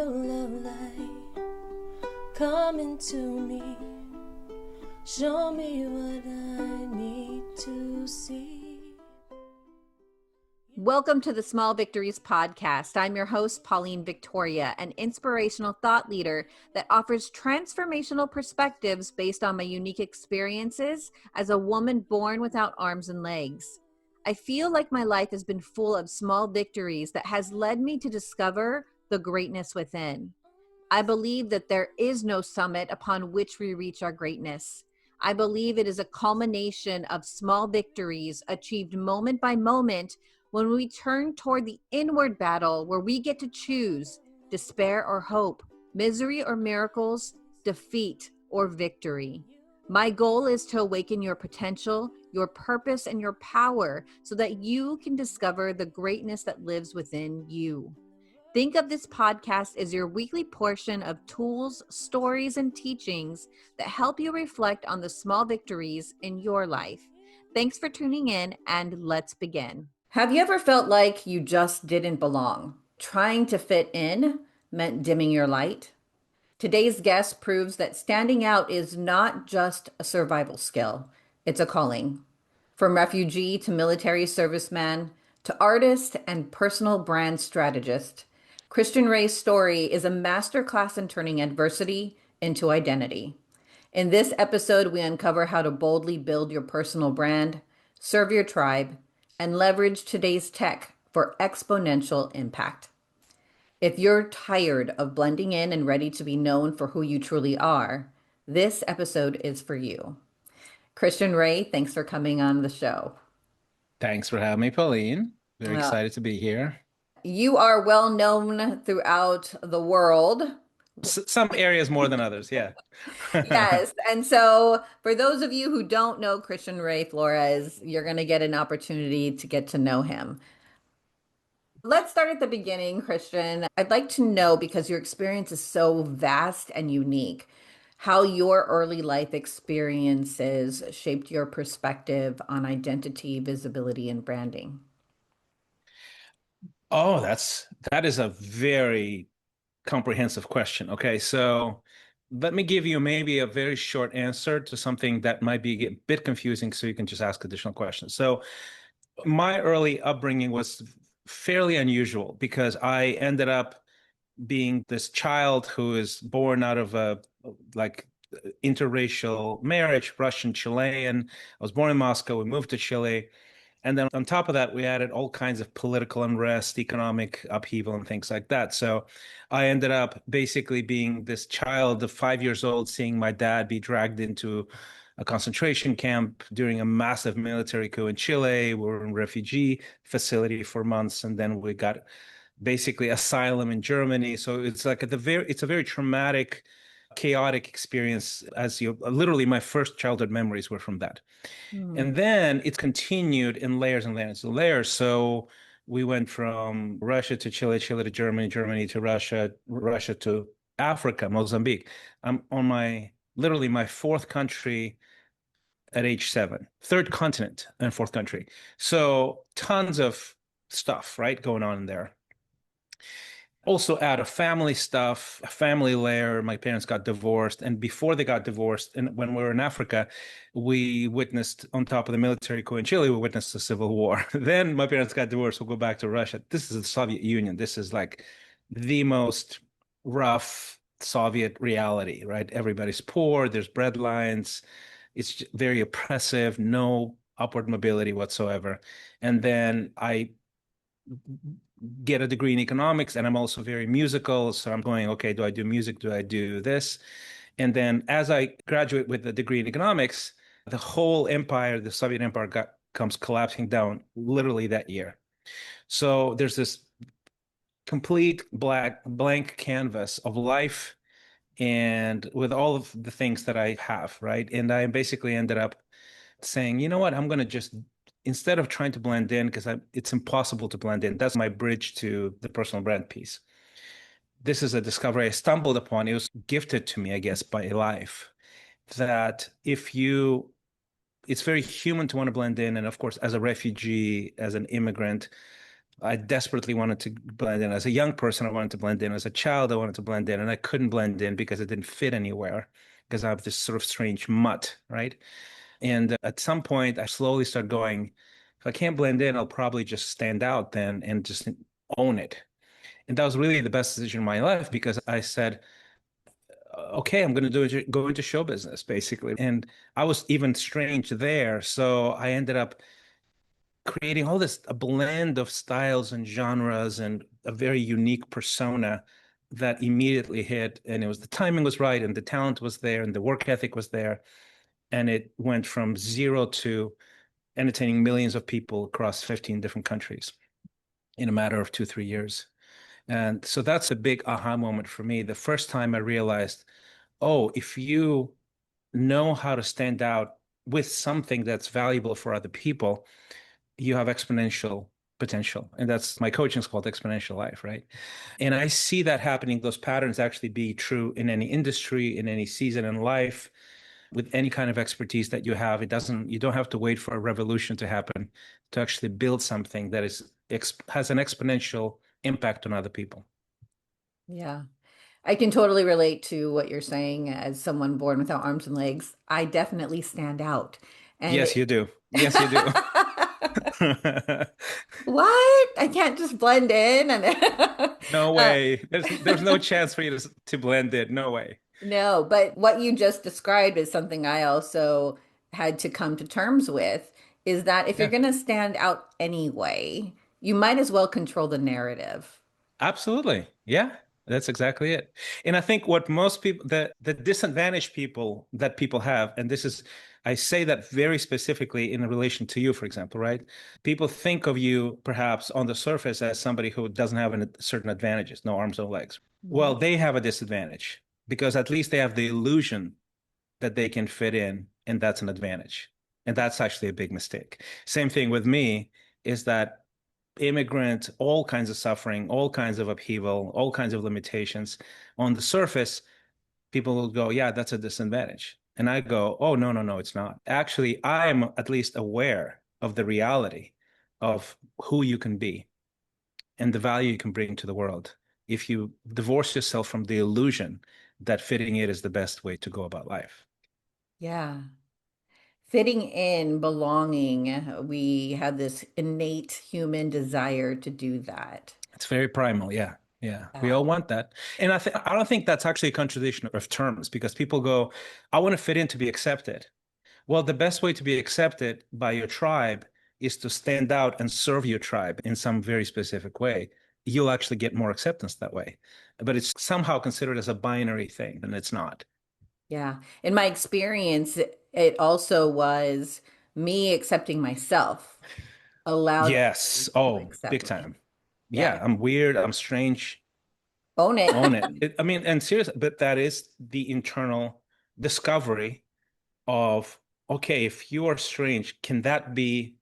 little of light come into me. Show me what I need to see. Welcome to the Small Victories Podcast. I'm your host, Pauline Victoria, an inspirational thought leader that offers transformational perspectives based on my unique experiences as a woman born without arms and legs. I feel like my life has been full of small victories that has led me to discover the greatness within. I believe that there is no summit upon which we reach our greatness. I believe it is a culmination of small victories achieved moment by moment when we turn toward the inward battle where we get to choose despair or hope, misery or miracles, defeat or victory. My goal is to awaken your potential, your purpose, and your power so that you can discover the greatness that lives within you. Think of this podcast as your weekly portion of tools, stories, and teachings that help you reflect on the small victories in your life. Thanks for tuning in, and let's begin. Have you ever felt like you just didn't belong? Trying to fit in meant dimming your light? Today's guest proves that standing out is not just a survival skill, it's a calling. From refugee to military serviceman to artist and personal brand strategist, Christian Ray's story is a masterclass in turning adversity into identity. In this episode, we uncover how to boldly build your personal brand, serve your tribe, and leverage today's tech for exponential impact. If you're tired of blending in and ready to be known for who you truly are, this episode is for you. Christian Ray, thanks for coming on the show. Thanks for having me, Pauline. Very excited to be here. You are well known throughout the world. Some areas more than others, yeah. Yes. And so for those of you who don't know Christian Ray Flores, you're going to get an opportunity to get to know him. Let's start at the beginning, Christian. I'd like to know, because your experience is so vast and unique, how your early life experiences shaped your perspective on identity, visibility, and branding. Oh, that is a very comprehensive question. Okay, so let me give you maybe a very short answer to something that might be a bit confusing, so you can just ask additional questions. So my early upbringing was fairly unusual because I ended up being this child who is born out of a interracial marriage, Russian Chilean. I was born in Moscow. We moved to Chile. And then on top of that, we added all kinds of political unrest, economic upheaval, and things like that. So I ended up basically being this child of 5 years old, seeing my dad be dragged into a concentration camp during a massive military coup in Chile. We were in a refugee facility for months, and then we got basically asylum in Germany. So it's like it's a very traumatic, chaotic experience. Literally my first childhood memories were from that. And then it continued in layers and layers and layers. So we went from Russia to Chile, Chile to Germany, Germany to Russia, Russia to Africa, Mozambique. I'm on literally my fourth country at age 7, third continent and fourth country. So tons of stuff, right, going on in there. Also out of family stuff, a family layer. My parents got divorced. And before they got divorced, and when we were in Africa, we witnessed, on top of the military coup in Chile, we witnessed the civil war. Then my parents got divorced. We'll go back to Russia. This is the Soviet Union. This is like the most rough Soviet reality, right? Everybody's poor. There's breadlines. It's very oppressive, no upward mobility whatsoever. And then I get a degree in economics, and I'm also very musical. So I'm going, okay, do I do music? Do I do this? And then as I graduate with a degree in economics, the whole empire, the Soviet empire comes collapsing down literally that year. So there's this complete blank canvas of life, and with all of the things that I have, right? And I basically ended up saying, you know what, I'm going to just, instead of trying to blend in, because it's impossible to blend in. That's my bridge to the personal brand piece. This is a discovery I stumbled upon. It was gifted to me, I guess, by life, that it's very human to want to blend in. And of course, as a refugee, as an immigrant, I desperately wanted to blend in. As a young person, I wanted to blend in. As a child, I wanted to blend in, and I couldn't blend in because it didn't fit anywhere because I have this sort of strange mutt, right? And at some point, I slowly started going, if I can't blend in, I'll probably just stand out then and just own it. And that was really the best decision in my life because I said, okay, I'm going to go into show business, basically. And I was even strange there. So I ended up creating all this, a blend of styles and genres and a very unique persona that immediately hit. And it was the timing was right and the talent was there and the work ethic was there. And it went from zero to entertaining millions of people across 15 different countries in a matter of 2, 3 years. And so that's a big aha moment for me. The first time I realized, oh, if you know how to stand out with something that's valuable for other people, you have exponential potential. And that's my coaching is called Exponential Life, right? And I see that happening, those patterns actually be true in any industry, in any season in life, with any kind of expertise that you have. You don't have to wait for a revolution to happen to actually build something that has an exponential impact on other people. Yeah. I can totally relate to what you're saying as someone born without arms and legs. I definitely stand out. And Yes, you do. Yes, you do. what? I can't just blend in and No uh, way. There's no chance for you to blend it. No way. no, but what you just described is something I also had to come to terms with is that if you're Yeah. going to stand out anyway, you might as well control the narrative. Absolutely. Yeah, that's exactly it. And I think what most people, the disadvantaged people that people have, and this is, I say that very specifically in relation to you, for example, right? People think of you perhaps on the surface as somebody who doesn't have any certain advantages, no arms, no legs. Mhm. Well, they have a disadvantage because at least they have the illusion that they can fit in, and that's an advantage. And that's actually a big mistake. Same thing with me is that immigrant, all kinds of suffering, all kinds of upheaval, all kinds of limitations. On the surface, people will go, yeah, that's a disadvantage. And I go, oh, no, no, no, it's not. Actually, I am at least aware of the reality of who you can be and the value you can bring to the world if you divorce yourself from the illusion that fitting it is the best way to go about life. Yeah. Fitting in, belonging, we have this innate human desire to do that. It's very primal. Yeah. Yeah. We Yeah. all want that. And I don't think that's actually a contradiction of terms because people go, I want to fit in to be accepted. Well, the best way to be accepted by your tribe is to stand out and serve your tribe in some very specific way. You'll actually get more acceptance that way. But it's somehow considered as a binary thing, and it's not. Yeah. In my experience, it also was me accepting myself allowed Yes. others to Oh, big accept me. time. Yeah. Yeah, I'm weird. I'm strange. Own it. Own it. I mean, and seriously, but that is the internal discovery of, okay, if you are strange, can that be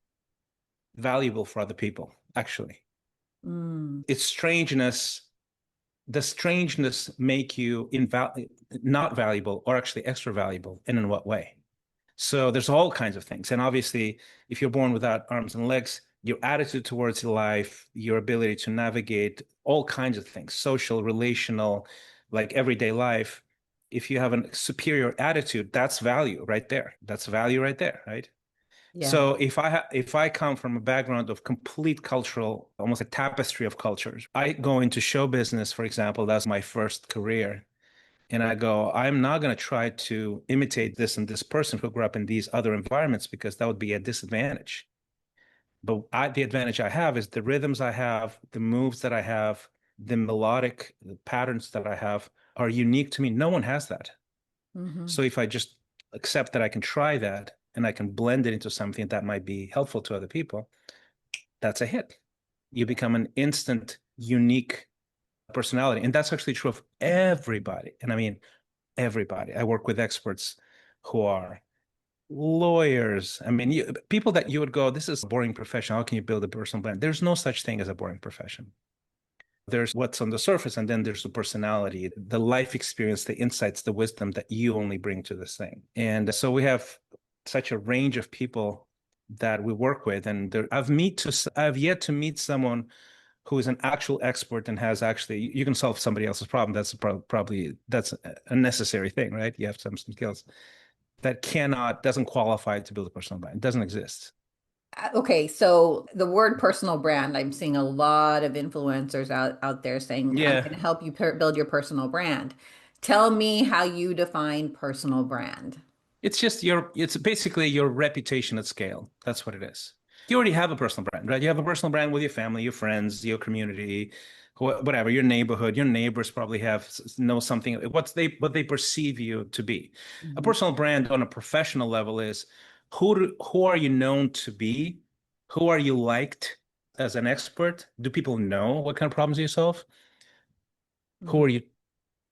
valuable for other people? Actually, Mm, it's strangeness. Does strangeness make you not valuable or actually extra valuable? And in what way? So there's all kinds of things. And obviously, if you're born without arms and legs, your attitude towards life, your ability to navigate all kinds of things, social, relational, like everyday life, if you have a superior attitude, that's value right there. That's value right there, right? yeah. So if I come from a background of complete cultural, almost a tapestry of cultures, I go into show business, for example, that's my first career. And I go, I'm not going to try to imitate this and this person who grew up in these other environments because that would be a disadvantage. But the advantage I have is the rhythms I have, the moves that I have, the melodic the patterns that I have are unique to me. No one has that. Hmm. So if I just accept that I can try that and I can blend it into something that might be helpful to other people, that's a hit. You become an instant, unique personality. And that's actually true of everybody. And I mean, everybody. I work with experts who are lawyers. I mean, people that you would go, this is a boring profession. How can you build a personal brand? There's no such thing as a boring profession. There's what's on the surface, and then there's the personality, the life experience, the insights, the wisdom that you only bring to this thing. And so we have such a range of people that we work with, and I've yet to meet someone who is an actual expert and has actually, you can solve somebody else's problem. That's probably, that's a necessary thing, right? You have some skills that doesn't qualify to build a personal brand. It doesn't exist. Okay, so the word personal brand, I'm seeing a lot of influencers out there saying, I'm Yeah. going to help you build your personal brand. Tell me how you define personal brand. It's basically your reputation at scale. That's what it is. You already have a personal brand, right? You have a personal brand with your family, your friends, your community, whatever, your neighborhood. Your neighbors probably know something, what they perceive you to be. A Mhm. personal brand on a professional level is who are you known to be? Who are you liked as an expert? Do people know what kind of problems you solve? Who Mhm. are you?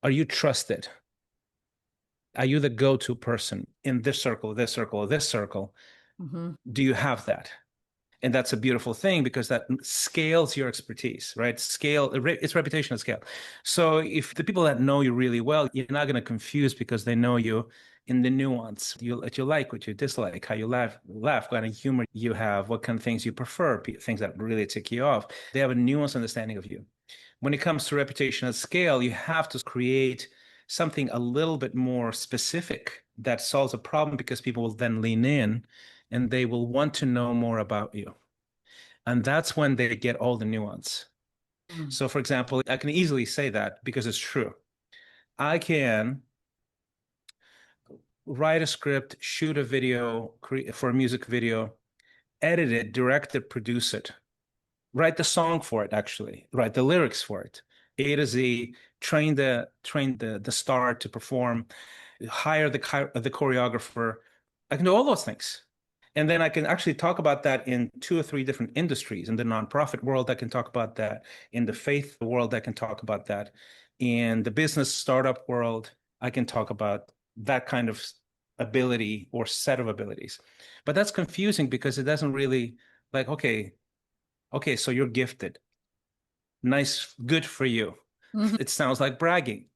Are you trusted? Are you the go-to person in this circle, this circle, this circle? Mhm. Do you have that? And that's a beautiful thing because that scales your expertise, right? It's reputation at scale. So if the people that know you really well, you're not going to confuse because they know you in the nuance, what you like, what you dislike, how you laugh, what kind of humor you have, what kind of things you prefer, things that really tick you off. They have a nuanced understanding of you. When it comes to reputation at scale, you have to create something a little bit more specific that solves a problem because people will then lean in and they will want to know more about you. And that's when they get all the nuance. Mhm. So, for example, I can easily say that because it's true. I can write a script, shoot a video for a music video, edit it, direct it, produce it, write the song for it, actually, write the lyrics for it, A to Z, train the star to perform, hire the choreographer. I can do all those things. And then I can actually talk about that in 2 or 3 different industries. In the nonprofit world, I can talk about that. In the faith world, I can talk about that. In the business startup world, I can talk about that kind of ability or set of abilities. But that's confusing because it doesn't really like, okay, so you're gifted. Nice, good for you. Mhm. It sounds like bragging.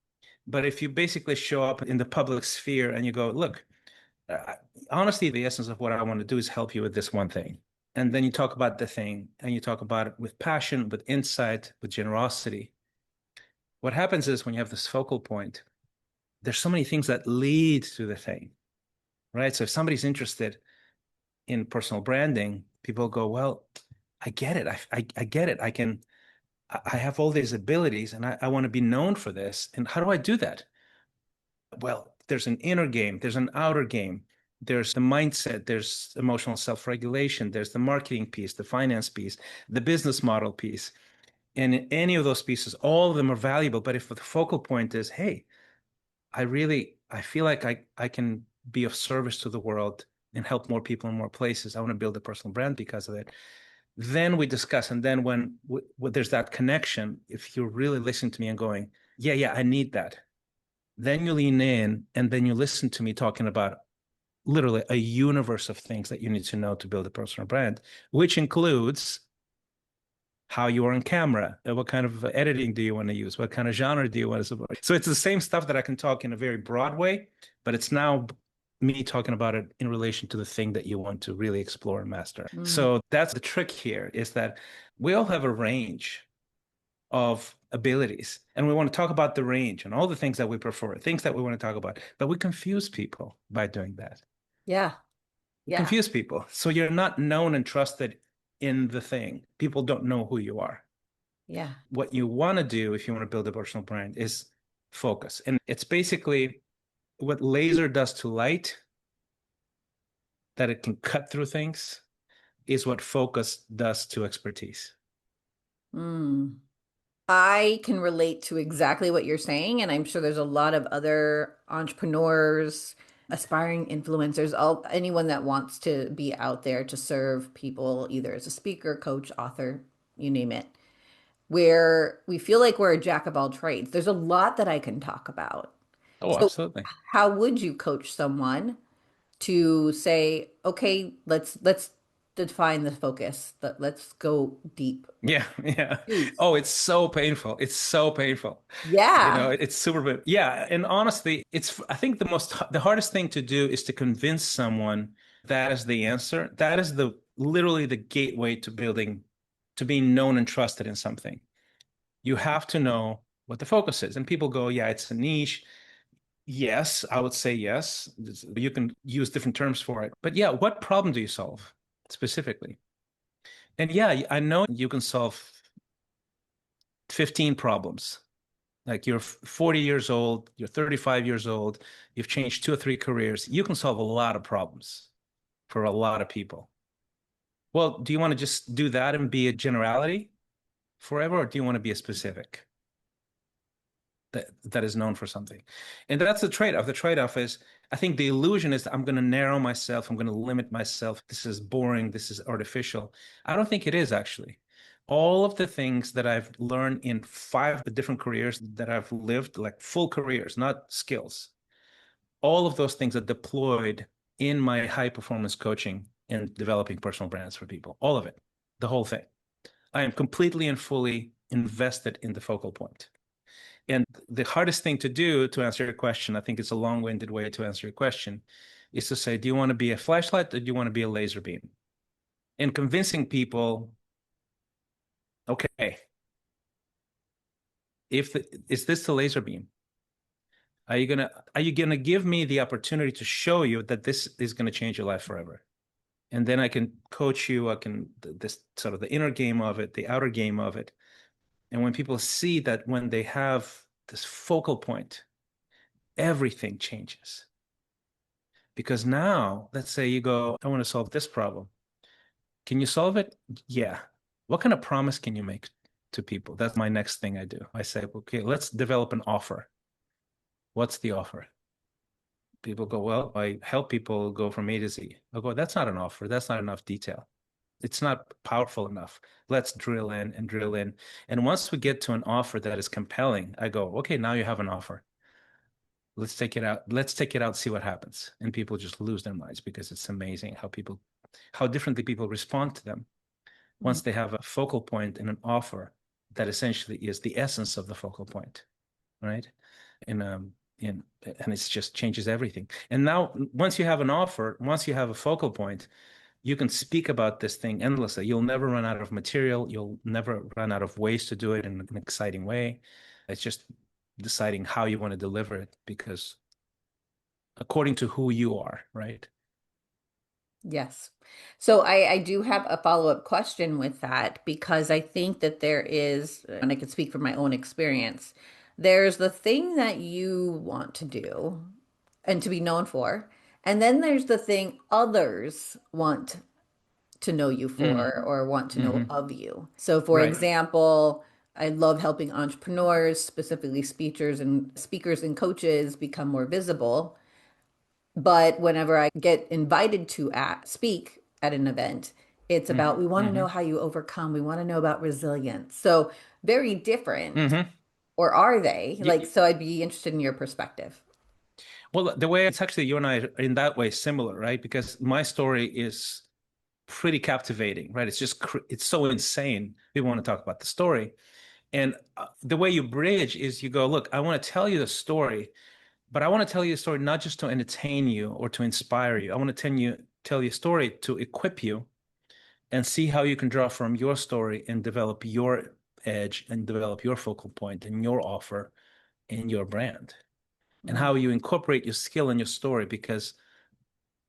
But if you basically show up in the public sphere and you go, look, uh, honestly, the essence of what I want to do is help you with this one thing. And then you talk about the thing and you talk about it with passion, with insight, with generosity. What happens is when you have this focal point, there's so many things that lead to the thing, right? So if somebody's interested in personal branding, people go, well, I get it. I get it. I have all these abilities and I want to be known for this. And how do I do that? Well, there's an inner game, there's an outer game, there's the mindset, there's emotional self-regulation, there's the marketing piece, the finance piece, the business model piece. And in any of those pieces, all of them are valuable. But if the focal point is, hey, I feel like I can be of service to the world and help more people in more places. I want to build a personal brand because of it. Then we discuss. And then when there's that connection, if you're really listening to me and going, yeah, I need that. Then you lean in and then you listen to me talking about literally a universe of things that you need to know to build a personal brand, which includes how you are on camera, what kind of editing do you want to use, what kind of genre do you want to support. So it's the same stuff that I can talk in a very broad way, but it's now me talking about it in relation to the thing that you want to really explore and master. Mhm. So that's the trick here is that we all have a range of abilities. And we want to talk about the range and all the things that we prefer, things that we want to talk about. But we confuse people by doing that. Yeah. We Yeah. confuse people. So you're not known and trusted in the thing. People don't know who you are. Yeah. What you want to do if you want to build a personal brand is focus. And it's basically what laser does to light, that it can cut through things, is what focus does to expertise. Mm. I can relate to exactly what you're saying, and I'm sure there's a lot of other entrepreneurs, aspiring influencers, anyone that wants to be out there to serve people, either as a speaker, coach, author, you name it, where we feel like we're a jack of all trades. There's a lot that I can talk about. Oh, So, absolutely. how would you coach someone to say, okay, let's define the focus, let's go deep. Yeah, yeah. Jeez. Oh, it's so painful. It's so painful. Yeah. It's super painful. Yeah, and honestly, I think the hardest thing to do is to convince someone that is the answer. That is literally the gateway to building to being known and trusted in something, you have to know what the focus is. And people go, yeah, it's a niche. Yes, I would say yes. You can use different terms for it. But yeah, what problem do you solve specifically? And yeah, I know you can solve 15 problems. Like you're 40 years old, you're 35 years old, you've changed 2 or 3 careers. You can solve a lot of problems for a lot of people. Well, do you want to just do that and be a generality forever, or do you want to be a specific that is known for something? And that's the trade-off. The trade-off is, I think the illusion is that I'm going to narrow myself, I'm going to limit myself. This is boring, this is artificial. I don't think it is actually. All of the things that I've learned in 5 different careers that I've lived, like full careers, not skills, all of those things are deployed in my high performance coaching and developing personal brands for people. All of it, the whole thing. I am completely and fully invested in the focal point. And the hardest thing to do to answer your question, I think it's a long-winded way to answer your question, is to say, do you want to be a flashlight or do you want to be a laser beam? And convincing people, okay, is this the laser beam? Are you gonna give me the opportunity to show you that this is gonna change your life forever? And then I can coach you, this sort of the inner game of it, the outer game of it. And when people see that when they have this focal point, everything changes. Because now, let's say you go, I want to solve this problem. Can you solve it? Yeah. What kind of promise can you make to people? That's my next thing I do. I say, okay, let's develop an offer. What's the offer? People go, well, I help people go from A to Z. I go, that's not an offer. That's not enough detail. It's not powerful enough. Let's drill in and drill in. And once we get to an offer that is compelling, I go, okay, now you have an offer. Let's take it out. Let's take it out, see what happens. And people just lose their minds because it's amazing how differently people respond to them once they have a focal point and an offer that essentially is the essence of the focal point, right? And it just changes everything. And now, once you have an offer, once you have a focal point, you can speak about this thing endlessly. You'll never run out of material. You'll never run out of ways to do it in an exciting way. It's just deciding how you want to deliver it, because according to who you are, right? Yes. So I do have a follow-up question with that, because I think that there is, and I can speak from my own experience, there's the thing that you want to do and to be known for, and then there's the thing others want to know you for or want to know of you. So for Right. example, I love helping entrepreneurs, specifically speakers and coaches, become more visible. But whenever I get invited to speak at an event, it's about, we want to know how you overcome. We want to know about resilience. So very different. Or are they? Like, so I'd be interested in your perspective. Well, the way it's actually, you and I are in that way similar, right? Because my story is pretty captivating, right? It's so insane. People want to talk about the story. And the way you bridge is you go, look, I want to tell you the story, but I want to tell you a story not just to entertain you or to inspire you. I want to tell you a story to equip you and see how you can draw from your story and develop your edge and develop your focal point and your offer and your brand, and how you incorporate your skill in your story. Because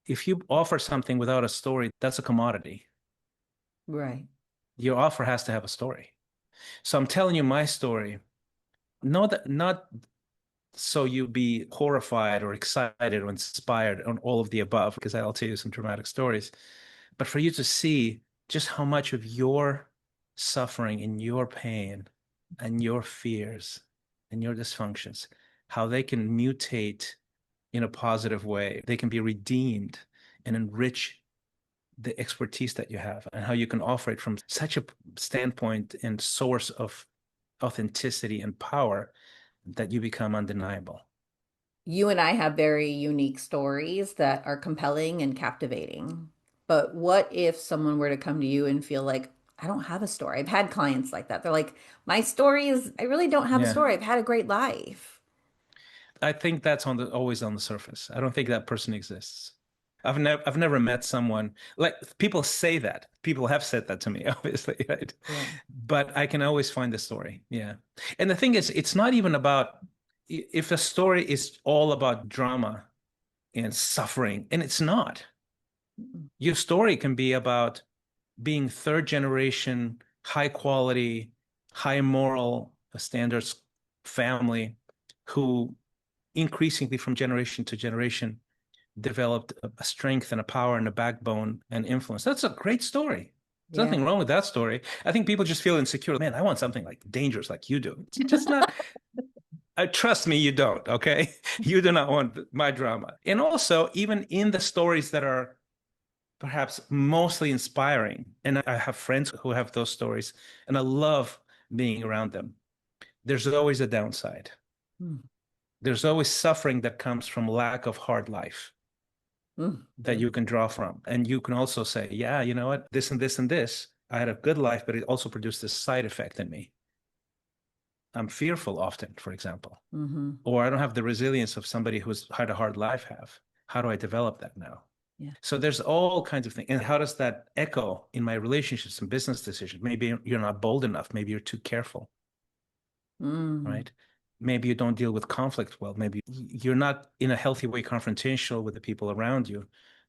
if you offer something without a story, that's a commodity. Right. Your offer has to have a story. So I'm telling you my story, not so you be horrified or excited or inspired on all of the above, because I'll tell you some dramatic stories, but for you to see just how much of your suffering and your pain and your fears and your dysfunctions, how they can mutate in a positive way. They can be redeemed and enrich the expertise that you have, and how you can offer it from such a standpoint and source of authenticity and power that you become undeniable. You and I have very unique stories that are compelling and captivating. But what if someone were to come to you and feel like, I don't have a story? I've had clients like that. They're like, my story is, I really don't have a story. I've had a great life. I think that's always on the surface. I don't think that person exists. I've never met someone like people say that. People have said that to me, obviously, right? Yeah. But I can always find the story. Yeah. And the thing is, it's not even about if a story is all about drama and suffering, and it's not. Your story can be about being third generation, high quality, high moral standards family who increasingly from generation to generation developed a strength and a power and a backbone and influence. That's a great story. There's Yeah. nothing wrong with that story. I think people just feel insecure. Man, I want something like dangerous like you do. It's just not. Trust me, you don't. Okay. You do not want my drama. And also, even in the stories that are perhaps mostly inspiring, and I have friends who have those stories, and I love being around them. There's always a downside. Mm. There's always suffering that comes from lack of hard life that you can draw from. And you can also say, yeah, you know what? This and this and this. I had a good life, but it also produced this side effect in me. I'm fearful often, for example, or I don't have the resilience of somebody who's had a hard life have. How do I develop that now? Yeah. So there's all kinds of things. And how does that echo in my relationships and business decisions? Maybe you're not bold enough. Maybe you're too careful, right? Maybe you don't deal with conflict well. Maybe you're not in a healthy way confrontational with the people around you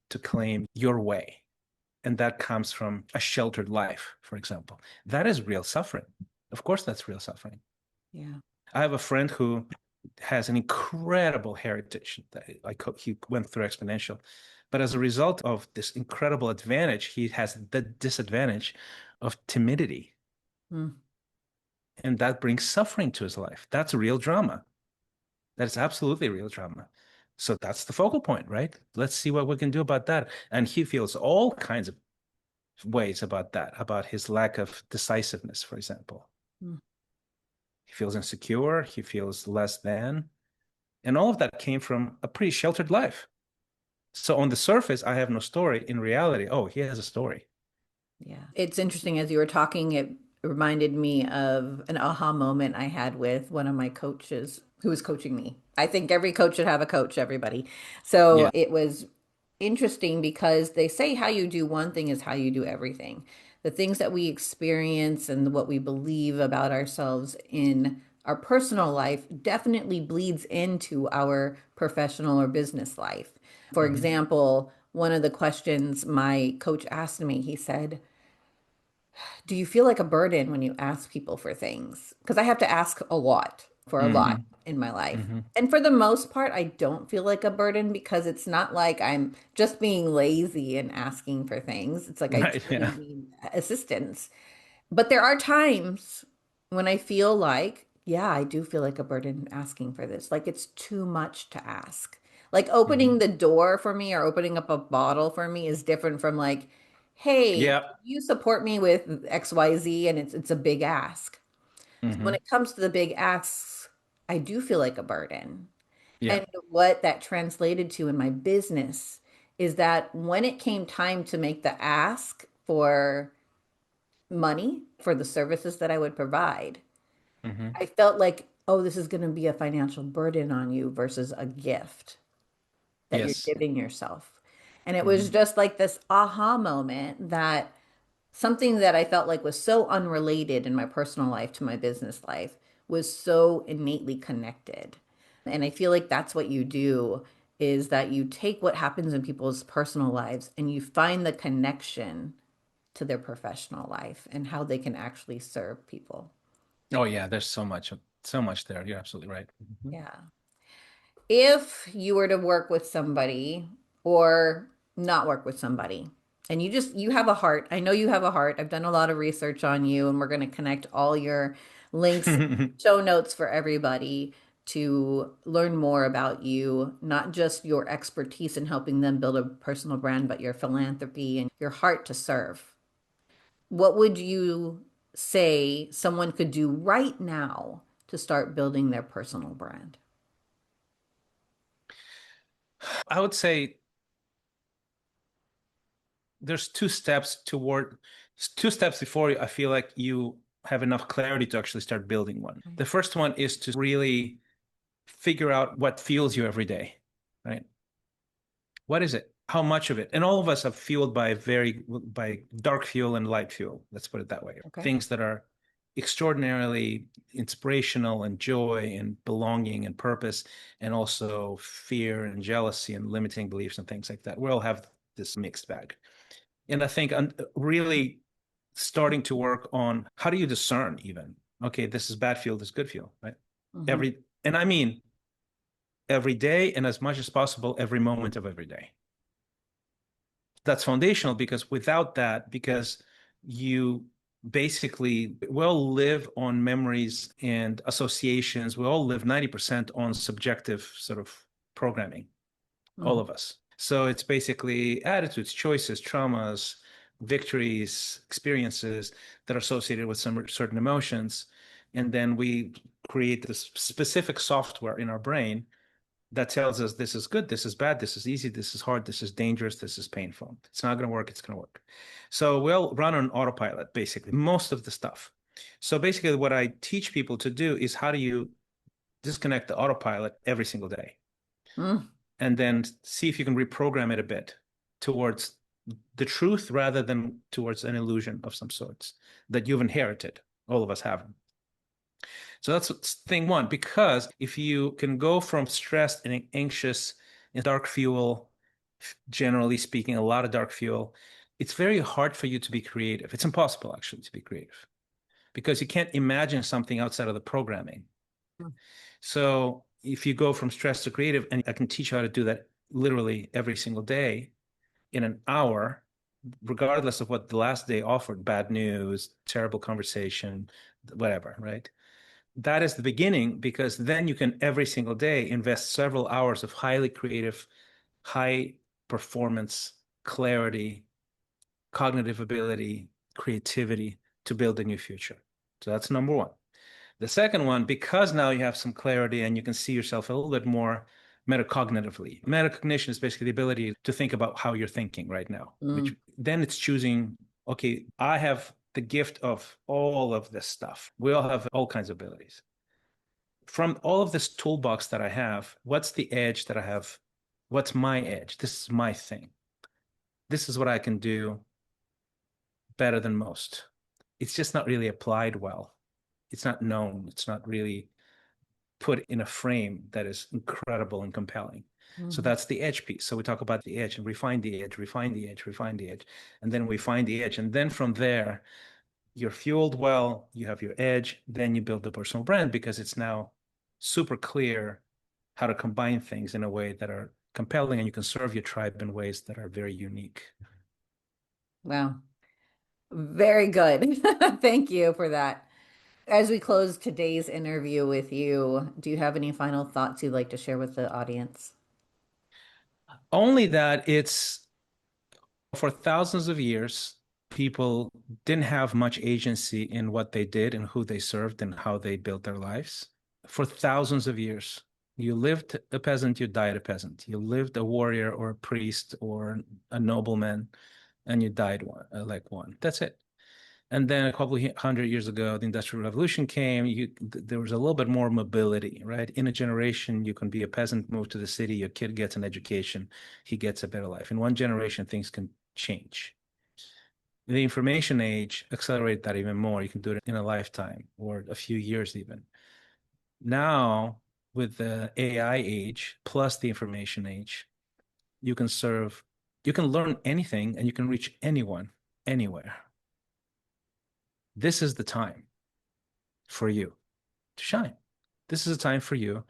to claim your way. And that comes from a sheltered life, for example. That is real suffering. Of course, that's real suffering. Yeah. I have a friend who has an incredible heritage. He went through exponential. But as a result of this incredible advantage, he has the disadvantage of timidity. And that brings suffering to his life. That's a real drama. That's absolutely real drama. So that's the focal point, right? Let's see what we can do about that. And he feels all kinds of ways about that, about his lack of decisiveness, for example. He feels insecure. He feels less than. And all of that came from a pretty sheltered life. So on the surface, I have no story. In reality, oh, he has a story. Yeah. It's interesting as you were talking, it reminded me of an aha moment I had with one of my coaches who was coaching me. I think every coach should have a coach, everybody. So Yeah. it was interesting because they say how you do one thing is how you do everything. The things that we experience and what we believe about ourselves in our personal life definitely bleeds into our professional or business life. For example, one of the questions my coach asked me, he said, do you feel like a burden when you ask people for things? Because I have to ask a lot for a lot in my life. And for the most part, I don't feel like a burden because it's not like I'm just being lazy and asking for things. It's like I Right. truly Yeah. need assistance. But there are times when I feel like, yeah, I do feel like a burden asking for this. Like it's too much to ask. Like opening the door for me or opening up a bottle for me is different from like, hey, Yeah. you support me with XYZ and it's a big ask. So when it comes to the big asks, I do feel like a burden. Yeah. And what that translated to in my business is that when it came time to make the ask for money for the services that I would provide, I felt like, oh, this is going to be a financial burden on you versus a gift that you're Yes. giving yourself. And it was just like this aha moment that something that I felt like was so unrelated in my personal life to my business life was so innately connected. And I feel like that's what you do is that you take what happens in people's personal lives and you find the connection to their professional life and how they can actually serve people. Oh, yeah. There's so much there. You're absolutely right. Yeah. If you were to work with somebody or not work with somebody and you have a heart. I know you have a heart. I've done a lot of research on you and we're going to connect all your links, show notes for everybody to learn more about you, not just your expertise in helping them build a personal brand, but your philanthropy and your heart to serve. What would you say someone could do right now to start building their personal brand? I would say there's two steps before I feel like you have enough clarity to actually start building one. The first one is to really figure out what fuels you every day, right? What is it? how much of it, and all of us are fueled by dark fuel and light fuel. Let's put it that way. Okay. Things that are extraordinarily inspirational and joy and belonging and purpose, and also fear and jealousy and limiting beliefs and things like that. We all have this mixed bag. And I think really starting to work on how do you discern even, okay, this is bad fuel, this is good fuel, right? Mm-hmm. And I mean every day, and as much as possible, every moment of every day. That's foundational, because without that, because you basically, we all live on memories and associations. We all live 90% on subjective sort of programming, all of us. So it's basically attitudes, choices, traumas, victories, experiences that are associated with some certain emotions. And then we create this specific software in our brain that tells us this is good, this is bad, this is easy, this is hard, this is dangerous, this is painful. It's not going to work, it's going to work. So we'll run on autopilot, basically, most of the stuff. So basically, what I teach people to do is how do you disconnect the autopilot every single day? And then see if you can reprogram it a bit towards the truth rather than towards an illusion of some sorts that you've inherited. All of us have them. So that's thing one, because if you can go from stressed and anxious and dark fuel, generally speaking, a lot of dark fuel, it's very hard for you to be creative. It's impossible, actually, to be creative, because you can't imagine something outside of the programming. So if you go from stress to creative, and I can teach you how to do that literally every single day in an hour, regardless of what the last day offered, bad news, terrible conversation, whatever, right? That is the beginning, because then you can every single day invest several hours of highly creative, high performance, clarity, cognitive ability, creativity to build a new future. So that's number one. The second one, because now you have some clarity and you can see yourself a little bit more metacognitively. Metacognition is basically the ability to think about how you're thinking right now, which then it's choosing, okay, I have the gift of all of this stuff. We all have all kinds of abilities. From all of this toolbox that I have, what's the edge that I have? What's my edge? This is my thing. This is what I can do better than most. It's just not really applied well. It's not known. It's not really put in a frame that is incredible and compelling. So that's the edge piece. So we talk about the edge and refine the edge, refine the edge, refine the edge. And then we find the edge. And then from there, you're fueled well, you have your edge, then you build the personal brand, because it's now super clear how to combine things in a way that are compelling, and you can serve your tribe in ways that are very unique. Wow. Very good. Thank you for that. As we close today's interview with you, do you have any final thoughts you'd like to share with the audience? Only that it's, for thousands of years, people didn't have much agency in what they did and who they served and how they built their lives. For thousands of years, you lived a peasant, you died a peasant. You lived a warrior or a priest or a nobleman, and you died like one. That's it. And then a couple of 100 years ago, the Industrial Revolution came. There was a little bit more mobility, right? In a generation, you can be a peasant, move to the city, your kid gets an education, he gets a better life. In one generation, things can change. The information age accelerated that even more. You can do it in a lifetime or a few years even. Now, with the AI age plus the information age, you can learn anything and you can reach anyone, anywhere. This is the time for you to shine. This is a time for you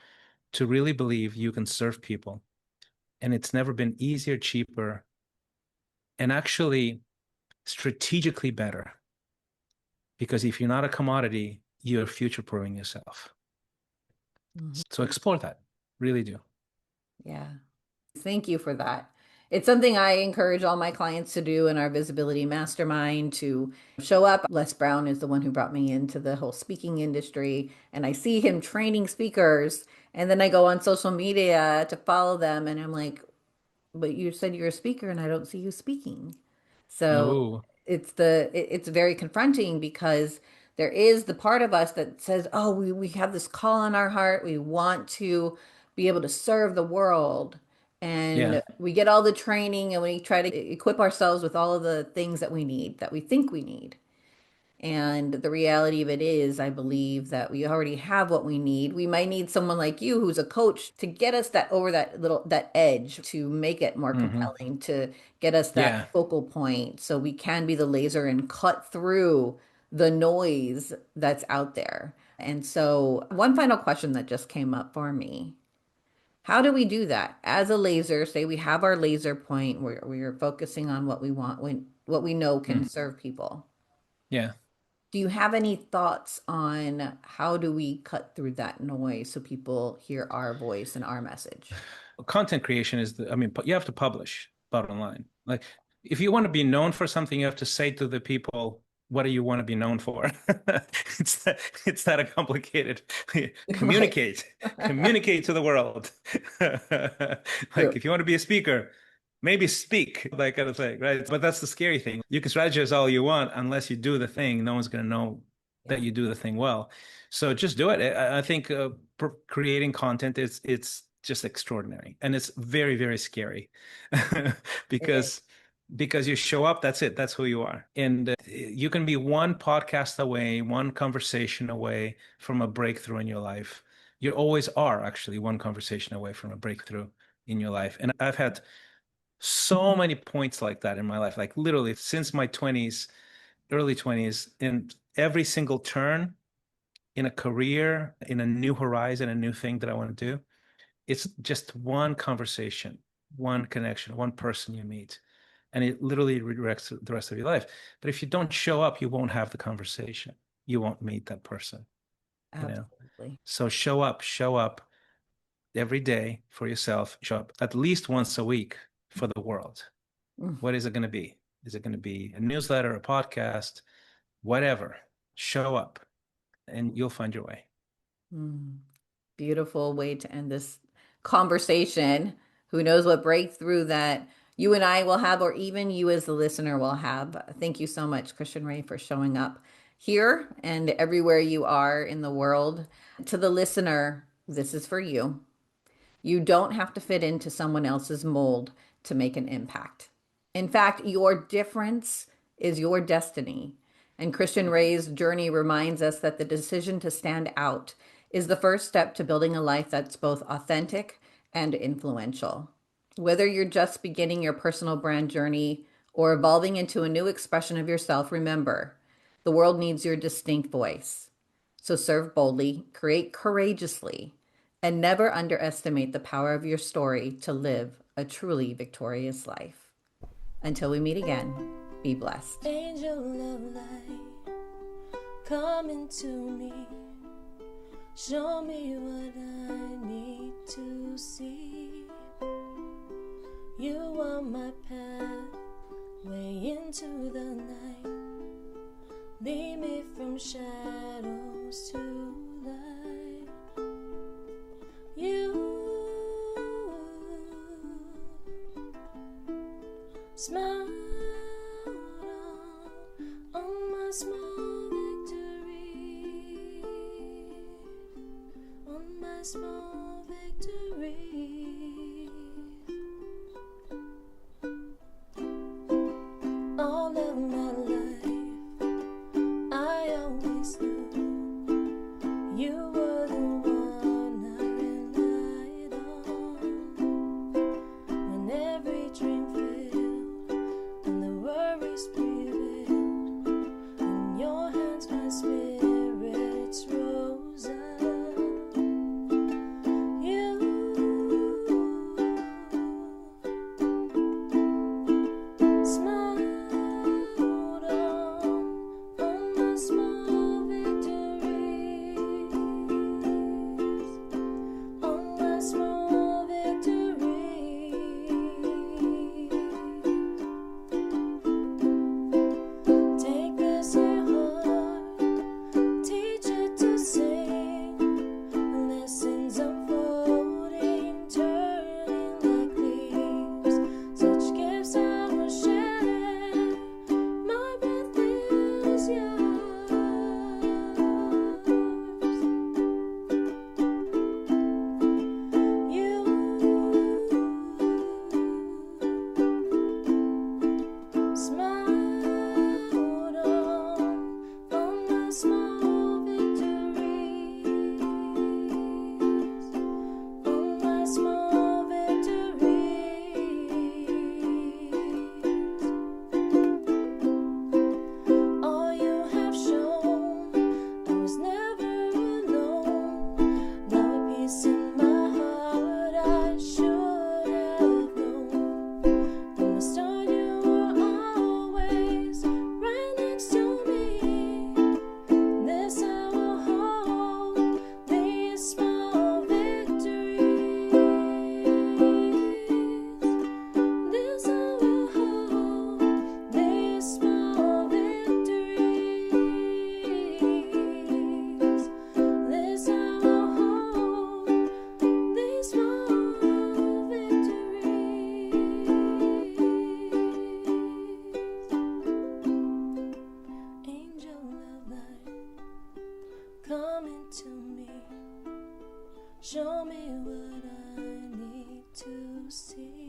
to really believe you can serve people. And it's never been easier, cheaper, and actually strategically better. Because if you're not a commodity, you're future-proofing yourself. So explore that. Really do. Yeah. Thank you for that. It's something I encourage all my clients to do in our visibility mastermind, to show up. Les Brown is the one who brought me into the whole speaking industry, and I see him training speakers, and then I go on social media to follow them, and I'm like, but you said you're a speaker and I don't see you speaking. So Oh, it's very confronting, because there is the part of us that says, oh, we have this call in our heart. We want to be able to serve the world. And Yeah. we get all the training and we try to equip ourselves with all of the things that we need, that we think we need. And the reality of it is, I believe that we already have what we need. We might need someone like you who's a coach to get us that over that edge, to make it more Hmm. compelling, to get us that Yeah. focal point so we can be the laser and cut through the noise that's out there. And so, one final question that just came up for me. How do we do that? As a laser, say we have our laser point where we are focusing on what we want, when what we know can Mm. serve people. Yeah. Do you have any thoughts on how do we cut through that noise so people hear our voice and our message? Content creation is I mean, you have to publish, bottom line. Like, if you want to be known for something, you have to say to the people, what do you want to be known for? It's that complicated. Right. Communicate, communicate to the world. Like, True. if you want to be a speaker, maybe speak, that kind of thing, right? But that's the scary thing. You can strategize all you want, unless you do the thing, no one's going to know that Yeah. you do the thing well. So just do it. I think creating content is it's just extraordinary, and it's very, very scary It is. because you show up, that's it, that's who you are. And you can be one podcast away, one conversation away from a breakthrough in your life. You always are actually one conversation away from a breakthrough in your life. And I've had so many points like that in my life, like literally since my 20s, early 20s, in every single turn in a career, in a new horizon, a new thing that I want to do. It's just one conversation, one connection, one person you meet, and it literally redirects the rest of your life. But if you don't show up, you won't have the conversation. You won't meet that person, you know? Absolutely. So show up every day for yourself. Show up at least once a week for the world. Mm, What is it going to be? Is it going to be a newsletter, a podcast, whatever? Show up and you'll find your way. mm. Beautiful way to end this conversation. Who knows what breakthrough that you and I will have, or even you as the listener will have. Thank you so much, Christian Ray, for showing up here and everywhere you are in the world. To the listener, this is for you. You don't have to fit into someone else's mold to make an impact. In fact, your difference is your destiny. And Christian Ray's journey reminds us that the decision to stand out is the first step to building a life that's both authentic and influential. Whether you're just beginning your personal brand journey or evolving into a new expression of yourself, remember, the world needs your distinct voice. So serve boldly, create courageously, and never underestimate the power of your story to live a truly victorious life. Until we meet again, be blessed. Angel of light, come into me. Show me what I need to see. You are my pathway into the night. Lead me from shadows to light. You smile on my small victory, on my small victory. All of my life, I always knew you were the one I relied on. When every dream failed and the worries prevailed, in your hands my spirits rose up. You Show me what I need to see.